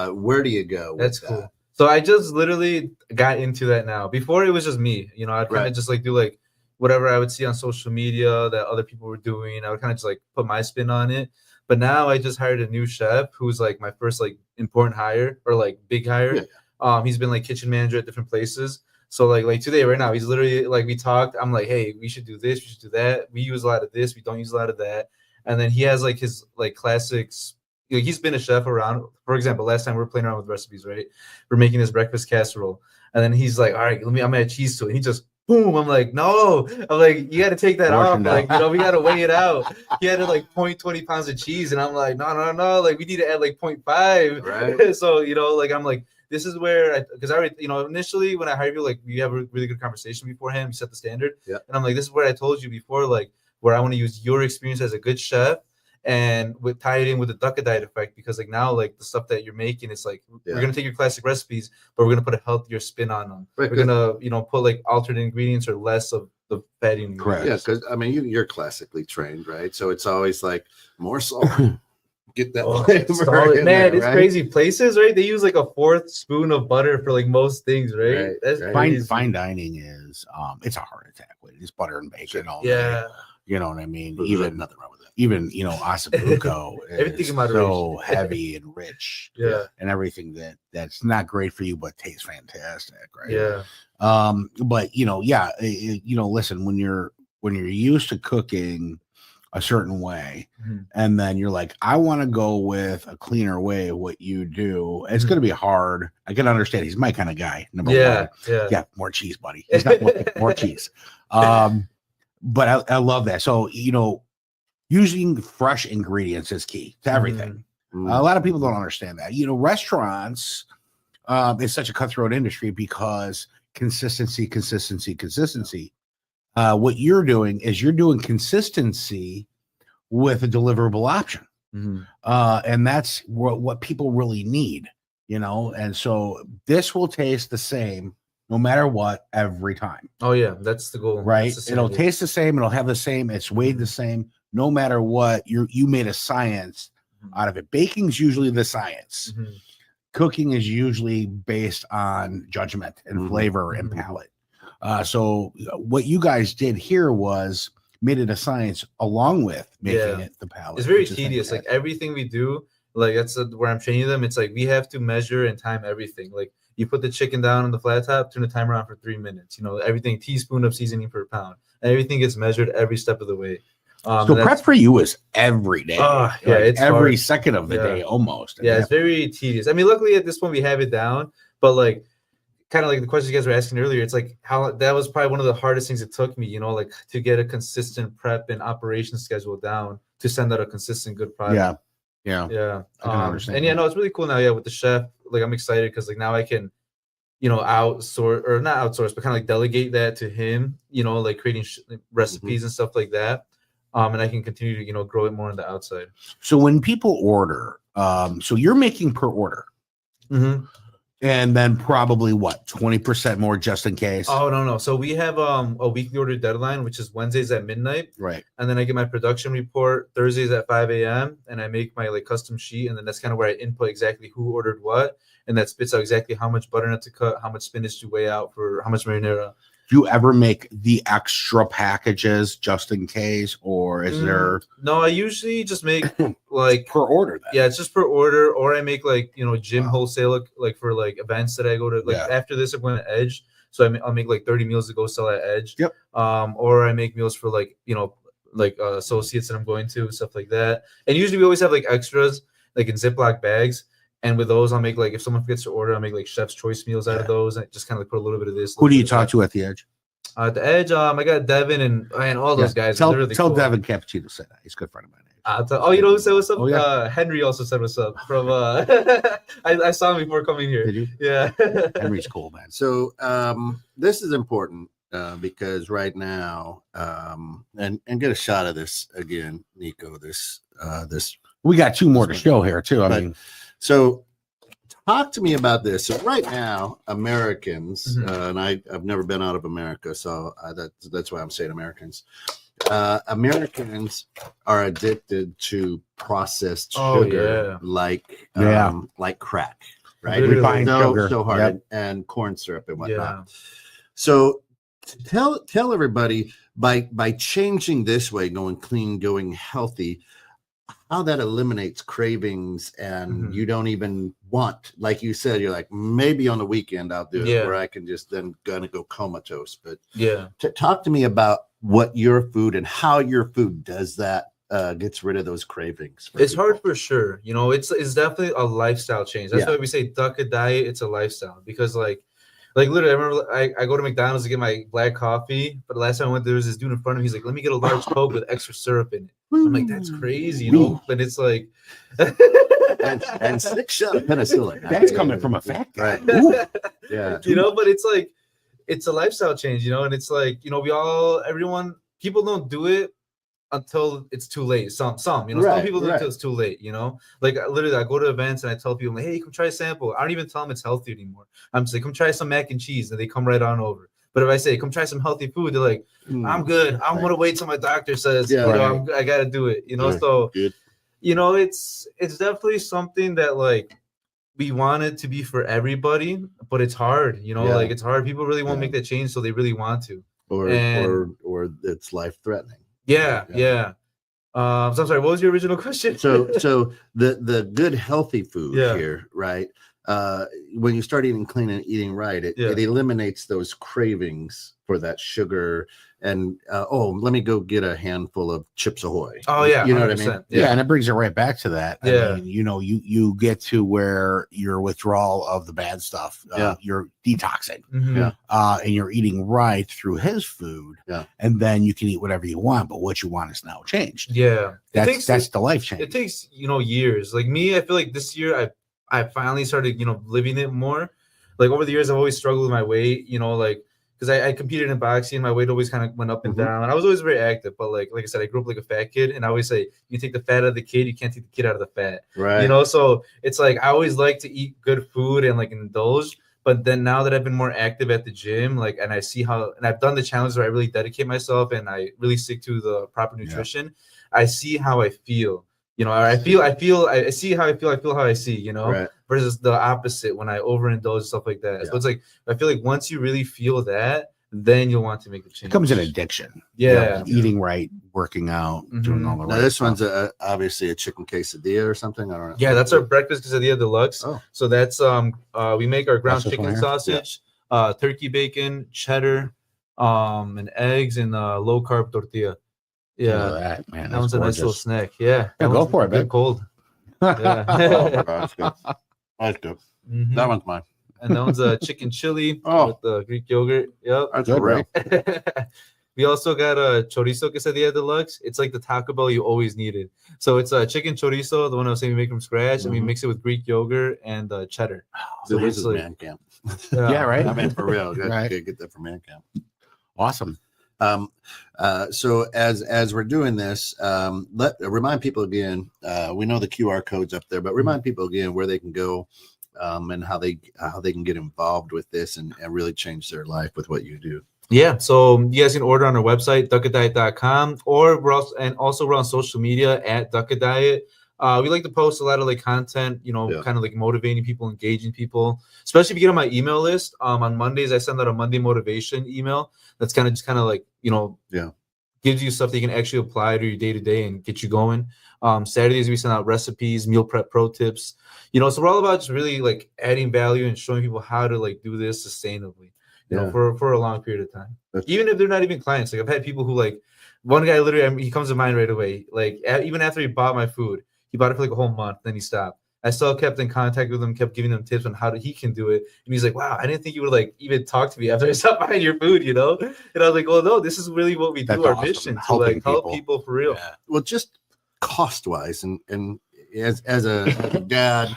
Speaker 4: Where do you go?
Speaker 5: That's cool. So I just literally got into that now. Before it was just me, I'd kind of just like do like whatever I would see on social media that other people were doing. I would kind of just like put my spin on it. But now I just hired a new chef who's like my first like important hire or like big hire. Yeah. He's been like kitchen manager at different places. So like today right now, he's literally like, we talked. I'm like, hey, we should do this. We should do that. We use a lot of this. We don't use a lot of that. And then he has like his like classics. He's been a chef around. For example, last time we were playing around with recipes, right? We're making this breakfast casserole. And then he's like, all right, I'm gonna add cheese to it. And he just boom. I'm like, no. I'm like, you got to take that off. Like, we got to weigh it out. He had to like 20 pounds of cheese. And I'm like, no. Like, we need to add like 0.5.
Speaker 4: Right.
Speaker 5: So, like, I'm like, this is where, because I already, initially when I hired you, like, we have a really good conversation beforehand. We set the standard.
Speaker 4: Yeah.
Speaker 5: And I'm like, this is where I told you before, like, where I want to use your experience as a good chef and tie it in with the Duck Diet effect, because like now like the stuff that you're making, it's like we're gonna take your classic recipes, but we're gonna put a healthier spin on them. Right, we're gonna put like alternate ingredients or less of the fatty ingredients.
Speaker 4: Correct. Yeah, because I mean you're classically trained, right? So it's always like more salt. Get that
Speaker 5: flavor. Man, it's crazy. Places, right? They use like a 4th spoon of butter for like most things, right? That's
Speaker 3: fine dining is it's a heart attack with it. It's butter and bacon all day. You know what I mean?
Speaker 4: Even nothing wrong with that.
Speaker 3: Even ossobuco is so heavy and rich, and everything that's not great for you, but tastes fantastic, right?
Speaker 5: Yeah.
Speaker 3: But listen, when you're used to cooking a certain way,
Speaker 5: Mhm.
Speaker 3: and then you're like, I want to go with a cleaner way of what you do. It's
Speaker 5: Mhm.
Speaker 3: going to be hard. I can understand. He's my kind of guy. Number
Speaker 5: Yeah,
Speaker 3: one.
Speaker 5: yeah.
Speaker 3: Yeah, more cheese, buddy. He's not looking for more cheese. But I love that. So, using fresh ingredients is key to everything. A lot of people don't understand that. Restaurants is such a cutthroat industry because consistency. What you're doing is you're doing consistency with a deliverable option.
Speaker 5: Mhm.
Speaker 3: And that's what people really need, and so this will taste the same no matter what every time,
Speaker 5: Oh yeah, that's the goal.
Speaker 3: right?
Speaker 5: That's the
Speaker 3: It'll
Speaker 5: standard.
Speaker 3: taste the same, it'll have the same, it's weighed the same, no matter what. You made a science out of it. Baking's usually the science.
Speaker 5: Mhm.
Speaker 3: Cooking is usually based on judgment and flavor and palate. So what you guys did here was made it a science along with making it the palate.
Speaker 5: It's very
Speaker 3: which is
Speaker 5: tedious. Like
Speaker 3: fantastic.
Speaker 5: everything we do, like that's where I'm training them. It's like we have to measure and time everything. Like you put the chicken down on the flat top, turn the timer on for 3 minutes. Everything, teaspoon of seasoning per pound. And everything gets measured every step of the way.
Speaker 3: So prep for you is every day.
Speaker 5: Yeah, it's
Speaker 3: every
Speaker 5: hard.
Speaker 3: second of the day almost.
Speaker 5: Yeah, it's very tedious. I mean, luckily at this point we have it down, but like kind of like the question you guys were asking earlier, it's like how that was probably one of the hardest things it took me, like to get a consistent prep and operation schedule down to send out a consistent good product. Yeah.
Speaker 3: I can understand
Speaker 5: And yeah,
Speaker 3: that.
Speaker 5: no, it's really cool now. Yeah, with the chef, like I'm excited because like now I can, outsource or not outsource, but kind of like delegate that to him. Like creating recipes and stuff like that. And I can continue to grow it more on the outside.
Speaker 3: So when people order, so you're making per order.
Speaker 5: Mm-hmm.
Speaker 3: And then probably 20% more just in case.
Speaker 5: Oh no. So we have a weekly order deadline, which is Wednesdays at midnight.
Speaker 3: Right.
Speaker 5: And then I get my production report Thursdays at 5 a.m. and I make my like custom sheet, and then that's kind of where I input exactly who ordered what, and that spits out exactly how much butternut to cut, how much spinach to weigh out for how much marinara.
Speaker 3: Do you ever make the extra packages just in case, or is there?
Speaker 5: No, I usually just make like
Speaker 3: per order. Then.
Speaker 5: Yeah, it's just per order, or I make like gym wholesale like for like events that I go to. Like after this, I'm going to Edge, so I'll make like 30 meals to go sell at Edge.
Speaker 3: Yep.
Speaker 5: Or I make meals for like associates that I'm going to, stuff like that. And usually we always have like extras like in Ziploc bags. And with those, I'll make like if someone forgets to order, I'll make like chef's choice meals out of those, and just kind of like put a little bit of this.
Speaker 3: Who do you talk to at the Edge?
Speaker 5: At the Edge, I got Devin and all those guys.
Speaker 3: Tell
Speaker 5: really
Speaker 3: cool.
Speaker 5: Devin
Speaker 3: Cappuccino said that. He's a good friend of mine.
Speaker 5: You know who said what's up?
Speaker 3: Oh, yeah.
Speaker 5: Henry also said what's up from I saw him before coming here.
Speaker 3: Did you?
Speaker 5: Yeah.
Speaker 3: Henry's cool, man.
Speaker 4: So this is important because right now, and get a shot of this again, Nico. This
Speaker 3: we got 2 more to show here too. I mean,
Speaker 4: so talk to me about this. So right now, Americans, and I've never been out of America, so that's why I'm saying Americans. Americans are addicted to processed sugar, like crack, right?
Speaker 3: Refined sugar,
Speaker 4: so hard, and corn syrup and whatnot. So tell everybody by changing this way, going clean, going healthy, how that eliminates cravings, and you don't even want, like you said, you're like, maybe on the weekend I'll do it, where I can just then gonna go comatose. But talk to me about what your food and how your food does that, gets rid of those cravings.
Speaker 5: It's hard for sure. It's definitely a lifestyle change. That's why we say duck a diet. It's a lifestyle, because like literally, I remember I go to McDonald's to get my black coffee, but the last time I went there was this dude in front of me. He's like, "Let me get a large Coke with extra syrup in it." I'm like, "That's crazy," But it's like,
Speaker 4: and 6 shots of penicillin.
Speaker 3: That's coming from a fat guy,
Speaker 4: right? Yeah,
Speaker 5: but it's like it's a lifestyle change, and it's like people don't do it until it's too late. Some some people do it until it's too late. Like literally, I go to events and I tell people, "Hey, come try a sample." I don't even tell them it's healthy anymore. I'm just like, "Come try some mac and cheese," and they come right on over. But if I say, "Come try some healthy food," they're like, "I'm good. I'm gonna wait till my doctor says, I gotta do it." So
Speaker 4: good.
Speaker 5: It's definitely something that like we want it to be for everybody, but it's hard. Like it's hard. People really won't make that change, so they really want to, or
Speaker 4: it's life threatening.
Speaker 5: Yeah. So I'm sorry. What was your original question?
Speaker 4: So the good healthy food here, right? when you start eating clean and eating right, it eliminates those cravings for that sugar. And let me go get a handful of Chips Ahoy.
Speaker 5: Oh yeah,
Speaker 4: you know what I mean?
Speaker 3: Yeah, and it brings it right back to that.
Speaker 5: Yeah.
Speaker 3: I mean, you get to where your withdrawal of the bad stuff, you're detoxing, and you're eating right through his food, and then you can eat whatever you want, but what you want is now changed.
Speaker 5: Yeah,
Speaker 3: that's the life change.
Speaker 5: It takes years. Like me, I feel like this year I finally started living it more. Like over the years, I've always struggled with my weight. Because I competed in boxing, my weight always kind of went up and down. And I was always very active, but like I said, I grew up like a fat kid, and I always say, you take the fat out of the kid, you can't take the kid out of the fat.
Speaker 4: Right.
Speaker 5: So it's like I always like to eat good food and like indulge. But then now that I've been more active at the gym, and I see how, and I've done the challenges where I really dedicate myself and I really stick to the proper nutrition, I see how I feel. I see how I feel how I see, right. Versus the opposite when I overindulge and stuff like that. So it's like, I feel like once you really feel that, then you'll want to make the change.
Speaker 3: It becomes an addiction.
Speaker 5: Yeah.
Speaker 3: Eating right, working out, doing all the right
Speaker 4: Now, this
Speaker 3: stuff.
Speaker 4: one's obviously a chicken quesadilla or something. I don't know.
Speaker 5: Yeah, that's our breakfast quesadilla deluxe.
Speaker 4: Oh.
Speaker 5: So that's we make our ground
Speaker 3: That's this one
Speaker 5: chicken
Speaker 3: here?
Speaker 5: sausage, turkey bacon, cheddar, and eggs and low carb tortilla.
Speaker 3: Look
Speaker 5: Yeah,
Speaker 3: at that, man.
Speaker 5: that one's a nice little
Speaker 3: gorgeous.
Speaker 5: snack. Yeah,
Speaker 3: Yeah, go for it,
Speaker 5: good
Speaker 3: man.
Speaker 5: cold.
Speaker 4: Oh,
Speaker 5: Yeah.
Speaker 4: that's good. That's good.
Speaker 5: Mhm.
Speaker 4: That one's mine.
Speaker 5: And that one's a chicken chili
Speaker 4: Oh.
Speaker 5: with the Greek yogurt. Yep.
Speaker 4: That's
Speaker 3: Good,
Speaker 4: great.
Speaker 5: We also got a chorizo quesadilla deluxe. It's like the Taco Bell you always needed. So it's a chicken chorizo, the one I was saying we make from scratch, and we mix it with Greek yogurt and cheddar.
Speaker 4: So
Speaker 5: So
Speaker 4: this
Speaker 5: it's
Speaker 4: is
Speaker 5: like,
Speaker 4: man camp.
Speaker 3: Yeah, right.
Speaker 4: I mean, for real.
Speaker 3: Right.
Speaker 4: Get that from man camp.
Speaker 3: Awesome.
Speaker 4: So as we're doing this, remind people again. We know the QR code's up there, but remind people again where they can go, and how they can get involved with this and really change their life with what you do.
Speaker 5: Yeah, so you guys can order on our website, duckadiet.com, or we're on social media at Duckadiet. We like to post a lot of like content, kind of like motivating people, engaging people, especially if you get on my email list. On Mondays, I send out a Monday motivation email. That's kind of like, gives you stuff that you can actually apply to your day to day and get you going. Saturdays, we send out recipes, meal prep pro tips, so we're all about just really like adding value and showing people how to like do this sustainably, for a long period of time. Even if they're not even clients. Like I've had people who like, one guy literally, he comes to mind right away. Like even after he bought my food, he bought it for like a whole month, then he stopped. I still kept in contact with him, kept giving him tips on how he can do it. And he's like, wow, I didn't think you would like even talk to me after I stopped buying your food, And I was like, well, no, this is really what we do, our mission, to like help people for real.
Speaker 4: Yeah. Well, just cost wise, and as a dad,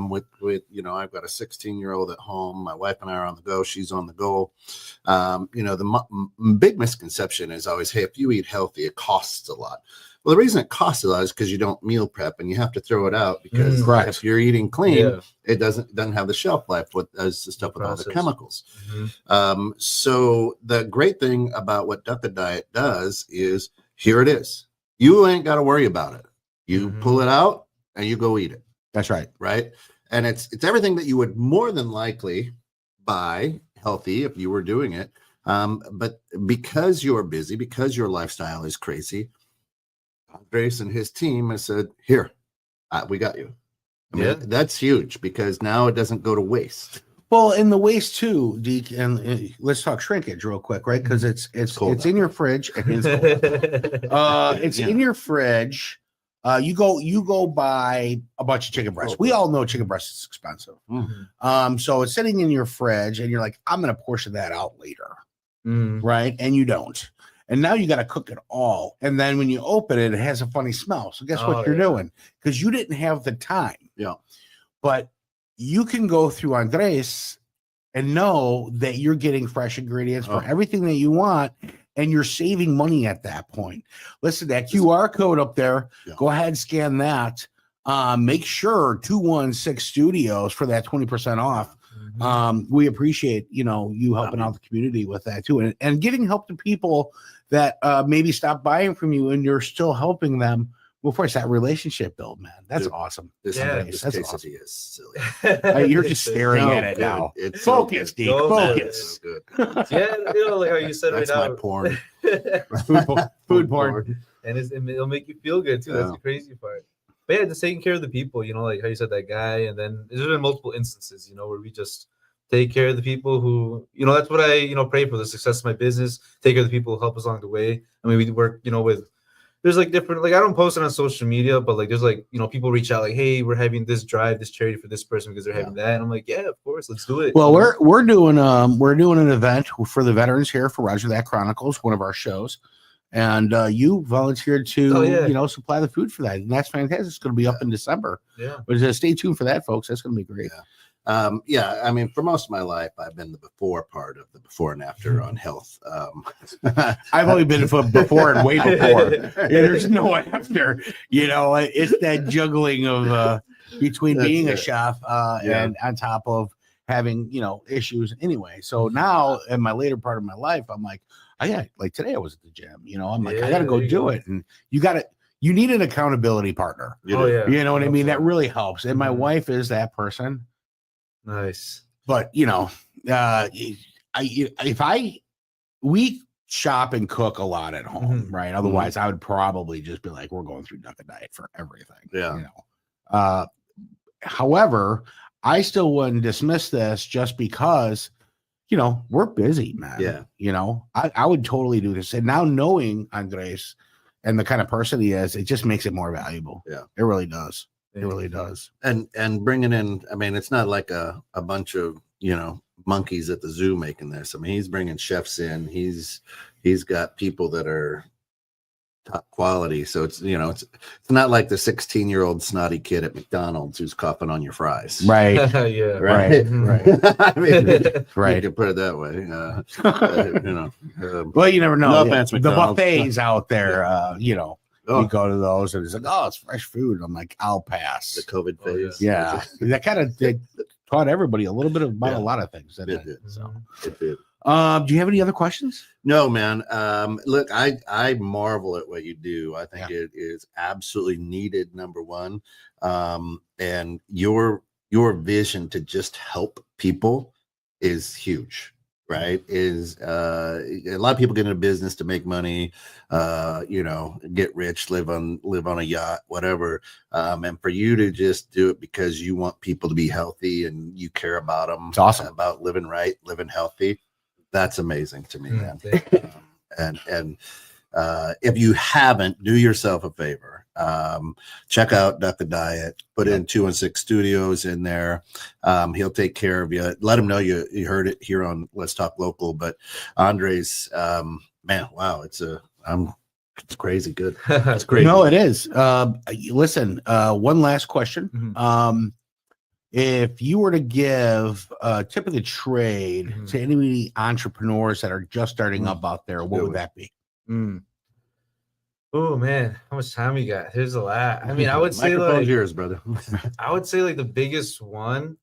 Speaker 4: with I've got a 16-year-old at home. My wife and I are on the go. She's on the go. The big misconception is always, hey, if you eat healthy, it costs a lot. Well, the reason it costs a lot is because you don't meal prep and you have to throw it out because if you're eating clean, it doesn't have the shelf life as the stuff with all the chemicals. So the great thing about what Duckadiet does is, here it is. You ain't got to worry about it. You pull it out and you go eat it.
Speaker 3: That's right.
Speaker 4: Right. And it's everything that you would more than likely buy healthy if you were doing it. But because you're busy, because your lifestyle is crazy, Andrés and his team has said, here, we got you. I mean, that's huge because now it doesn't go to waste.
Speaker 3: Well, in the waste too, Deke, and let's talk shrinkage real quick, right? Because it's in your fridge. It's in your fridge. You go buy a bunch of chicken breasts. We all know chicken breast is expensive. So it's sitting in your fridge, and you're like, I'm going to portion that out later, right? And you don't. And now you got to cook it all. And then when you open it, it has a funny smell. So guess what you're doing? Because you didn't have the time.
Speaker 4: Yeah.
Speaker 3: But you can go through Andrés and know that you're getting fresh ingredients for everything that you want. And you're saving money at that point. Listen, that QR code up there, go ahead, scan that. Make sure 216 Studios for that 20% off. We appreciate, you helping out the community with that too. And giving help to people that maybe stop buying from you and you're still helping them. Well, first, that relationship build, man. That's awesome.
Speaker 4: This
Speaker 3: that's
Speaker 4: awesome. Is
Speaker 3: silly. You're just staring at it now.
Speaker 4: It's
Speaker 3: focus, Deke. Focus.
Speaker 4: So good.
Speaker 5: Like how you said
Speaker 4: That's
Speaker 5: right
Speaker 4: my
Speaker 5: now.
Speaker 4: porn.
Speaker 3: Food porn.
Speaker 5: And it'll make you feel good too. That's the crazy part. but yeah, just taking care of the people, you know, like how you said that guy, and then there's been multiple instances, you know, where we just take care of the people who, you know, that's what I, you know, pray for, the success of my business, take care of the people who help us along the way. I mean, we work, you know, with, there's like different, like I don't post it on social media, but like there's like, you know, people reach out like, hey, we're having this drive, this charity for this person because they're having that. And I'm like, yeah, of course, let's do it.
Speaker 3: Well, we're doing an event for the veterans here for Roger That Chronicles, one of our shows. And you volunteered to, you know, supply the food for that. And that's fantastic. It's going to be up in December.
Speaker 5: Yeah.
Speaker 3: But stay tuned for that, folks. That's going to be great.
Speaker 4: Yeah. I mean, for most of my life, I've been the before part of the before and after on health.
Speaker 3: I've only been for before and way before. There's no after. You know, it's that juggling of between being a chef and on top of having, you know, issues anyway. So now in my later part of my life, I'm like, like today I was at the gym, you know, I'm like, I got to go do it. And you need an accountability partner.
Speaker 5: Yeah.
Speaker 3: You know what I mean? That really helps. And my wife is that person.
Speaker 5: Nice.
Speaker 3: But, you know, we shop and cook a lot at home, right? Otherwise, I would probably just be like, we're going through Duck a Diet for everything.
Speaker 4: Yeah.
Speaker 3: You know, however, I still wouldn't dismiss this just because, you know, we're busy, man.
Speaker 4: Yeah.
Speaker 3: You know, I would totally do this. And now knowing Andres and the kind of person he is, it just makes it more valuable.
Speaker 4: Yeah.
Speaker 3: It really does. It really does.
Speaker 4: And bringing in, I mean, it's not like a bunch of, you know, monkeys at the zoo making this. I mean, he's bringing chefs in. He's got people that are top quality. So it's, you know, it's not like the 16-year-old snotty kid at McDonald's who's coughing on your fries.
Speaker 3: Right.
Speaker 5: Yeah.
Speaker 3: Right.
Speaker 4: I mean,
Speaker 3: Right.
Speaker 4: You can put it that way. You know,
Speaker 3: Well, you never know.
Speaker 4: No offense,
Speaker 3: The
Speaker 4: McDonald's.
Speaker 3: buffets out there, you know,
Speaker 4: Oh.
Speaker 3: you go to those and it's like, oh, it's fresh food. I'm like, I'll pass.
Speaker 4: the COVID phase.
Speaker 3: Yeah. That kind of taught everybody a little bit about a lot of things.
Speaker 4: It did.
Speaker 3: So,
Speaker 4: It did.
Speaker 3: do you have any other questions?
Speaker 4: No, man. Look, I marvel at what you do. I think it is absolutely needed, number one. And your vision to just help people is huge, right? Is a lot of people get into business to make money, you know, get rich, live on a yacht, whatever. And for you to just do it because you want people to be healthy and you care about them,
Speaker 3: It's awesome.
Speaker 4: about living right, living healthy. That's amazing to me, man. And if you haven't, do yourself a favor. Check out Duck a Diet. Put in 216 Studios in there. He'll take care of you. Let him know you heard it here on Let's Talk Local. But Andres, man, wow, it's crazy good. It's crazy.
Speaker 3: No, it is. Listen, one last question. If you were to give a tip of the trade to any entrepreneurs that are just starting up out there, what would that be?
Speaker 5: Oh man, how much time we got? There's a lot. I mean, I would say
Speaker 4: Microphone's
Speaker 5: like
Speaker 4: yours, brother.
Speaker 5: I would say like the biggest one,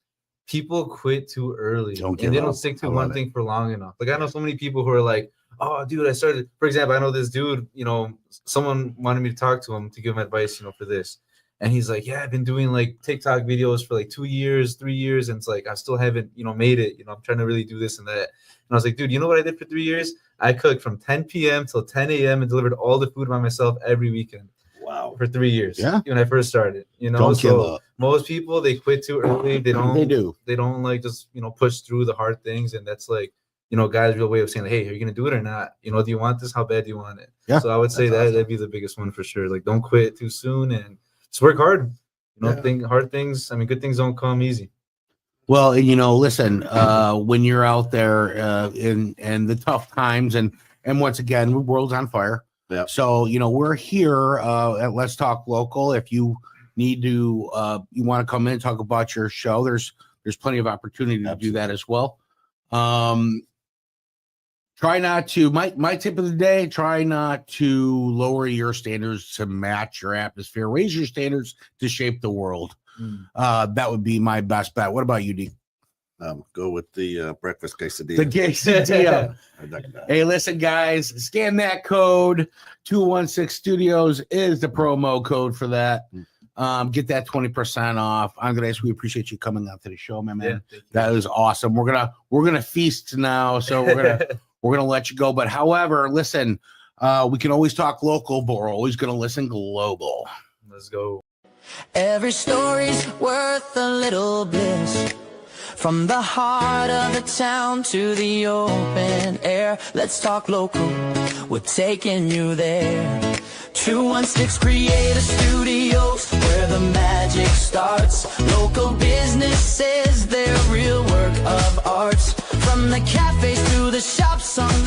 Speaker 5: people quit too early
Speaker 3: Don't
Speaker 5: and they
Speaker 3: give
Speaker 5: don't
Speaker 3: up.
Speaker 5: stick
Speaker 3: I
Speaker 5: to
Speaker 3: love
Speaker 5: one
Speaker 3: it.
Speaker 5: thing for long enough. Like I know so many people who are like, oh dude, I started, for example, I know this dude, you know, someone wanted me to talk to him to give him advice, you know, for this. And he's like, yeah, I've been doing like TikTok videos for like 2 years, 3 years. And it's like, I still haven't, you know, made it. You know, I'm trying to really do this and that. And I was like, dude, you know what I did for 3 years? I cooked from 10 p.m. till 10 a.m. and delivered all the food by myself every weekend.
Speaker 4: Wow.
Speaker 5: For 3 years.
Speaker 3: Yeah.
Speaker 5: When I first started, you know,
Speaker 3: Don't give
Speaker 5: so
Speaker 3: up.
Speaker 5: most people, they quit too early. They don't like just, you know, push through the hard things. And that's like, you know, God's real way of saying, hey, are you going to do it or not? You know, do you want this? How bad do you want it?
Speaker 3: Yeah.
Speaker 5: So I would say that'd be the biggest one for sure. Like, don't quit too soon and just work hard. You know, hard things. I mean, good things don't come easy.
Speaker 3: Well, you know, listen, when you're out there in the tough times, and once again, the world's on fire.
Speaker 4: Yeah.
Speaker 3: So, you know, we're here at Let's Talk Local. If you need to, you want to come in and talk about your show, there's plenty of opportunity to do that as well. Try not to, my tip of the day, try not to lower your standards to match your atmosphere. Raise your standards to shape the world. That would be my best bet. What about you, D?
Speaker 4: Go with the breakfast quesadilla.
Speaker 3: The quesadilla. Hey, listen, guys, scan that code. 216 Studios is the promo code for that. Get that 20% off. Andres, we appreciate you coming out to the show, my man.
Speaker 5: Yeah,
Speaker 3: that is awesome. We're gonna feast now, so we're gonna let you go. But however, listen, we can always talk local, but we're always gonna listen global.
Speaker 5: Let's go.
Speaker 2: Every story's worth a little bliss. From the heart of the town to the open air, let's talk local, we're taking you there. 216 Creative Studios, where the magic starts. Local businesses, their real work of art. From the cafes to the shops on